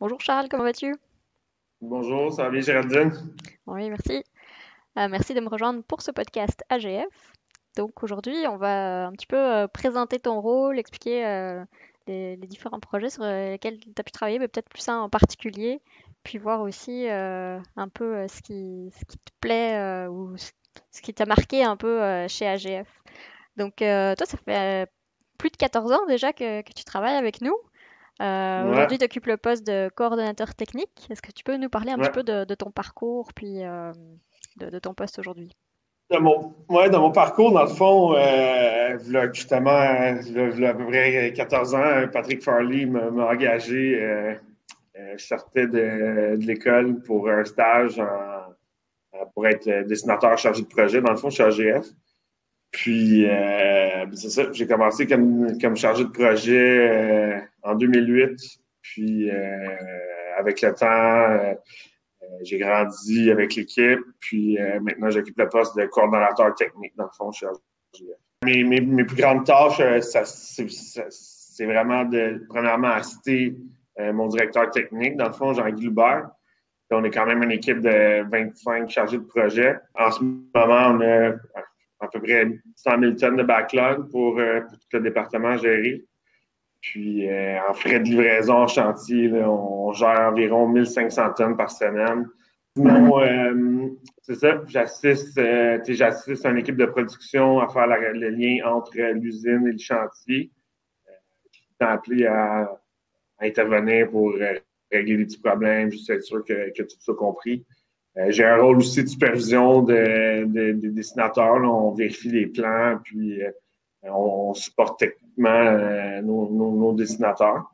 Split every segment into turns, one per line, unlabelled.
Bonjour Charles, comment vas-tu?
Bonjour, ça va bien Géraldine?
Oui, merci. Merci de me rejoindre pour ce podcast AGF. Donc aujourd'hui, on va un petit peu présenter ton rôle, expliquer les différents projets sur lesquels tu as pu travailler, mais peut-être plus un en particulier, puis voir aussi un peu ce qui te plaît ou ce qui t'a marqué un peu chez AGF. Donc toi, ça fait plus de 14 ans déjà que tu travailles avec nous.
Ouais,
Aujourd'hui, tu occupes le poste de coordonnateur technique. Est-ce que tu peux nous parler un petit
ouais.
peu de ton parcours, puis de ton poste aujourd'hui?
Dans mon parcours, dans le fond, v'là justement, v'là à peu près 14 ans, Patrick Farley m'a engagé. Je sortais de l'école pour un stage pour être dessinateur chargé de projet, dans le fond, chez AGF. Puis, c'est ça, j'ai commencé comme chargé de projet en 2008. Puis, avec le temps, j'ai grandi avec l'équipe, puis maintenant j'occupe le poste de coordonnateur technique dans le fond chez RGF. Mes plus grandes tâches, c'est vraiment premièrement, assister mon directeur technique, dans le fond, Jean-Guy Loubert. On est quand même une équipe de 25 chargés de projet. En ce moment, on a à peu près 100 000 tonnes de backlog pour tout le département à gérer. Puis en frais de livraison en chantier, là, on gère environ 1500 tonnes par semaine. Sinon, c'est ça, j'assiste à une équipe de production à faire le lien entre l'usine et le chantier. Je suis appelé à intervenir pour régler des petits problèmes, juste être sûr que tout soit compris. J'ai un rôle aussi de supervision des dessinateurs. Là. On vérifie les plans, puis on supporte techniquement nos dessinateurs.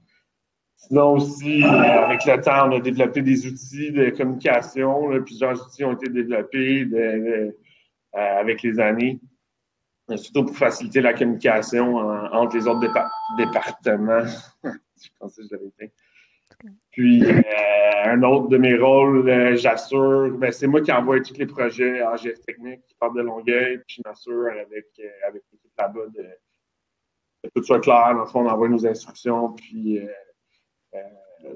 Sinon aussi, avec le temps, on a développé des outils de communication. Là, plusieurs outils ont été développés avec les années, surtout pour faciliter la communication entre les autres départements. Je pensais que je l'avais fait. Puis, un autre de mes rôles, j'assure, ben, c'est moi qui envoie tous les projets à AGF Technique qui partent de Longueuil, puis je m'assure avec l'équipe là-bas que tout soit clair. Dans le fond, on envoie nos instructions, puis euh,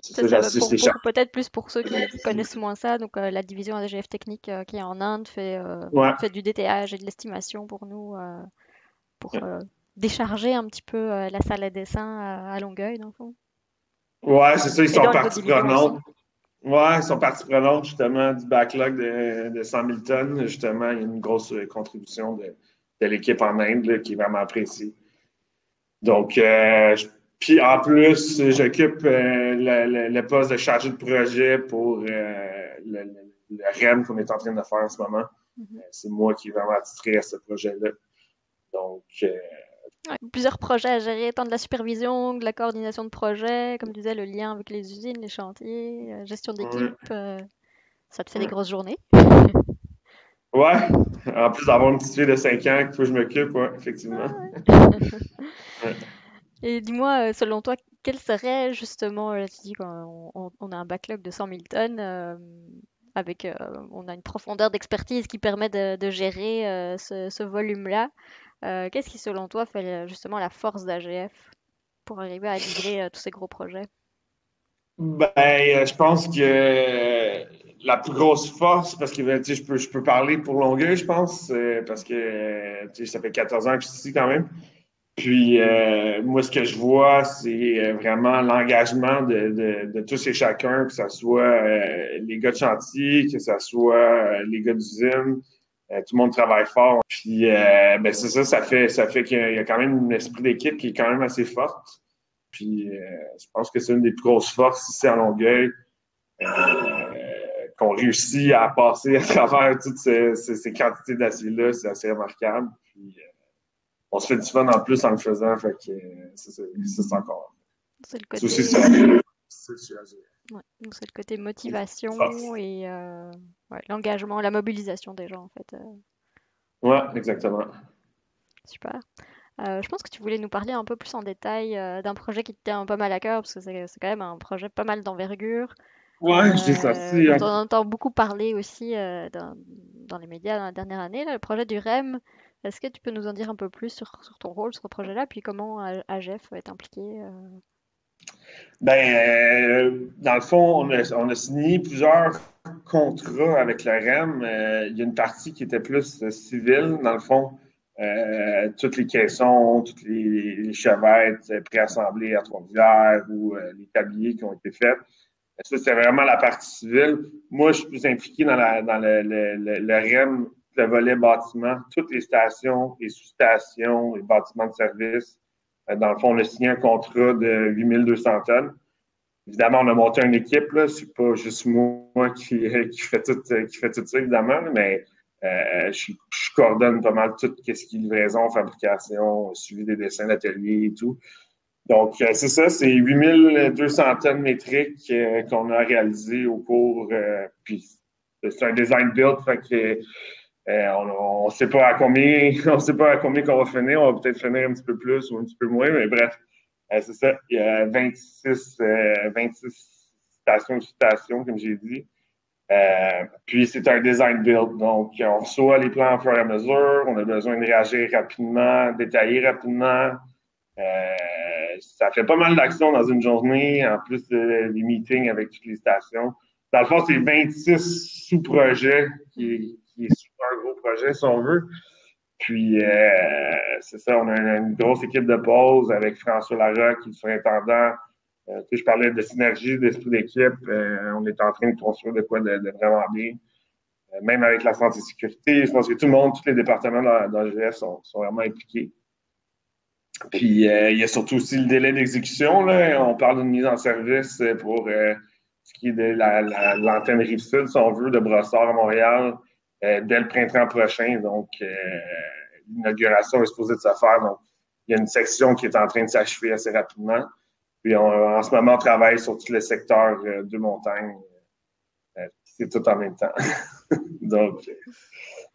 c'est
Ça,
ça,
c'est
j'assiste les charges.
peut-être plus pour ceux qui connaissent moins ça. Donc, la division AGF Technique qui est en Inde
Ouais.
fait du DTH et de l'estimation pour nous, pour décharger un petit peu la salle à dessin à Longueuil, dans le fond.
Ouais, c'est ça, ils
Et
sont
dans les autres
partie
divisions aussi.
prenante. Ouais, ils sont partie prenante, justement, du backlog de 100 000 tonnes. Justement, il y a une grosse contribution de l'équipe en Inde là, qui est vraiment appréciée. Donc, puis en plus, j'occupe le poste de chargé de projet pour le REM qu'on est en train de faire en ce moment.
Mhm.
C'est moi qui est vraiment attitré à ce projet-là. Donc,
Ouais, plusieurs projets à gérer, tant de la supervision, de la coordination de projet, comme tu disais, le lien avec les usines, les chantiers, gestion d'équipe.
ouais,
Ça te fait des
ouais.
grosses journées.
Ouais, en plus d'avoir une petite fille de 5 ans qu'il faut que je m'occupe, ouais, effectivement. Ouais.
Et dis-moi, selon toi, quel serait justement, tu dis qu'on a un backlog de 100 000 tonnes, avec, on a une profondeur d'expertise qui permet de gérer ce volume-là. Qu'est-ce qui, selon toi, fait justement la force d'AGF pour arriver à livrer tous ces gros projets?
Ben, je pense que la plus grosse force, parce que ben, tu sais, je peux parler pour Longueuil, je pense, parce que tu sais, ça fait 14 ans que je suis ici quand même. Puis moi, ce que je vois, c'est vraiment l'engagement de tous et chacun, que ce soit les gars de chantier, que ce soit les gars d'usine. Tout le monde travaille fort. Puis ben, c'est ça, ça fait qu'il y a quand même un esprit d'équipe qui est quand même assez forte. Puis je pense que c'est une des plus grosses forces ici à Longueuil, qu'on réussit à passer à travers toutes ces quantités d'acier-là. C'est assez remarquable. Puis on se fait du fun en plus en le faisant. Fait que c'est encore.
C'est le
C'est aussi
côté,
ça. C'est ça.
ouais, donc c'est le côté
Force.
motivation et ouais, l'engagement, la mobilisation des gens, en fait.
Ouais, exactement.
Super. Je pense que tu voulais nous parler un peu plus en détail d'un projet qui te tient pas mal à cœur, parce que c'est quand même un projet pas mal d'envergure,
Ouais, j'ai sorti.
dont on entend beaucoup parler aussi dans les médias dans la dernière année, là, le projet du REM. Est-ce que tu peux nous en dire un peu plus sur ton rôle sur ce projet-là, puis comment AGF est impliqué?
Dans le fond, on a signé plusieurs contrats avec le REM. Il y a une partie qui était plus civile. Dans le fond, toutes les caissons, toutes les chevettes préassemblées à Trois-Rivières ou les tabliers qui ont été faits. Ça, c'est vraiment la partie civile. Moi, je suis plus impliqué dans le REM, le volet bâtiment, toutes les stations, les sous-stations, les bâtiments de service. Dans le fond, on a signé un contrat de 8200 tonnes. Évidemment, on a monté une équipe, là. C'est pas juste moi qui fait tout ça, évidemment, mais je coordonne pas mal tout ce qui est livraison, fabrication, suivi des dessins d'atelier et tout. Donc, c'est ça, c'est 8200 tonnes métriques qu'on a réalisées au cours, puis c'est un design build, fait que on ne sait pas à combien, on sait pas à combien qu'on va finir, on va peut-être finir un petit peu plus ou un petit peu moins, mais bref, c'est ça, il y a 26 stations, comme j'ai dit. Puis c'est un design build, donc on reçoit les plans au fur et à mesure, on a besoin de réagir rapidement, détailler rapidement. Ça fait pas mal d'actions dans une journée, en plus des meetings avec toutes les stations. Dans le fond, c'est 26 sous-projets qui est super gros projet, si on veut. Puis, c'est ça, on a une grosse équipe de pause avec François Larocque, qui est le surintendant. Je parlais de synergie, d'esprit d'équipe. On est en train de construire de quoi de vraiment bien. Même avec la santé et sécurité, je pense que tout le monde, tous les départements dans le GF sont vraiment impliqués. Puis, il y a surtout aussi le délai d'exécution. Là. On parle d'une mise en service pour ce qui est de l'antenne Rive-Sud, si on veut, de Brossard à Montréal, dès le printemps prochain. Donc, l'inauguration est supposée de se faire. Donc, il y a une section qui est en train de s'achever assez rapidement. Puis, en ce moment, on travaille sur tout le secteur de montagne. C'est tout en même temps. Donc,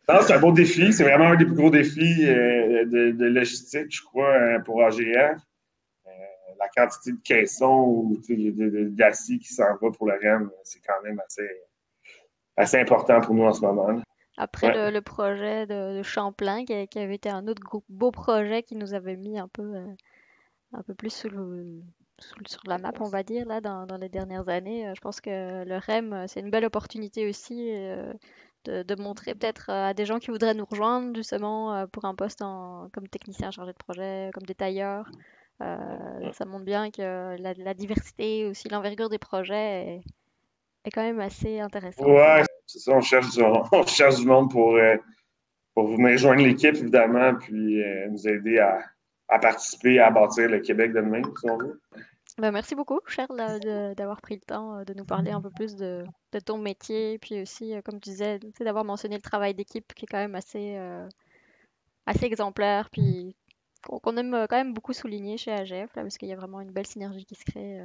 non, c'est un beau défi. C'est vraiment un des plus gros défis de logistique, je crois, pour AGF. La quantité de caissons ou d'acier qui s'en va pour le REM, c'est quand même assez important pour nous en ce moment. Là.
Après
Ouais.
le projet de Champlain, qui avait été un autre beau projet qui nous avait mis un peu plus sur la map, on va dire, là, dans les dernières années. Je pense que le REM, c'est une belle opportunité aussi de montrer peut-être à des gens qui voudraient nous rejoindre, justement, pour un poste comme technicien chargé de projet, comme détailleur. Ça montre bien que la diversité, aussi l'envergure des projets est quand même assez intéressante.
Ouais, c'est ça, on cherche du monde pour venir joindre l'équipe, évidemment, puis nous aider à participer à bâtir le Québec de demain, si on veut.
Ben, merci beaucoup, Charles, d'avoir pris le temps de nous parler un peu plus de ton métier, puis aussi, comme tu disais, tu sais, d'avoir mentionné le travail d'équipe qui est quand même assez exemplaire, puis qu'on aime quand même beaucoup souligner chez AGF, là, parce qu'il y a vraiment une belle synergie qui se crée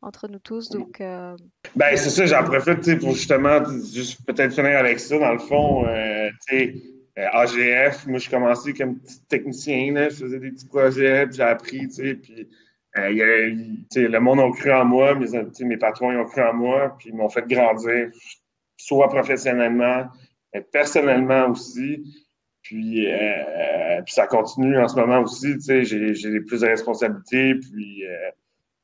entre nous tous. Donc,
Ben, c'est ça, j'en profite pour justement juste peut-être finir avec ça. Dans le fond, AGF, moi, je commençais comme petit technicien, là, je faisais des petits projets, puis j'ai appris, puis le monde a cru en moi, mes patrons ils ont cru en moi, puis ils m'ont fait grandir, soit professionnellement, personnellement aussi. Puis ça continue en ce moment aussi, j'ai plus de responsabilités, puis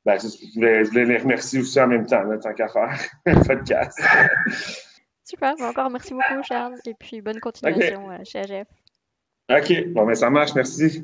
je voulais les remercier aussi en même temps, là, tant qu'à faire un podcast.
super, ben encore merci beaucoup, Charles, et puis bonne
OK.
continuation chez AGF.
OK. Bon, ben ça marche, merci.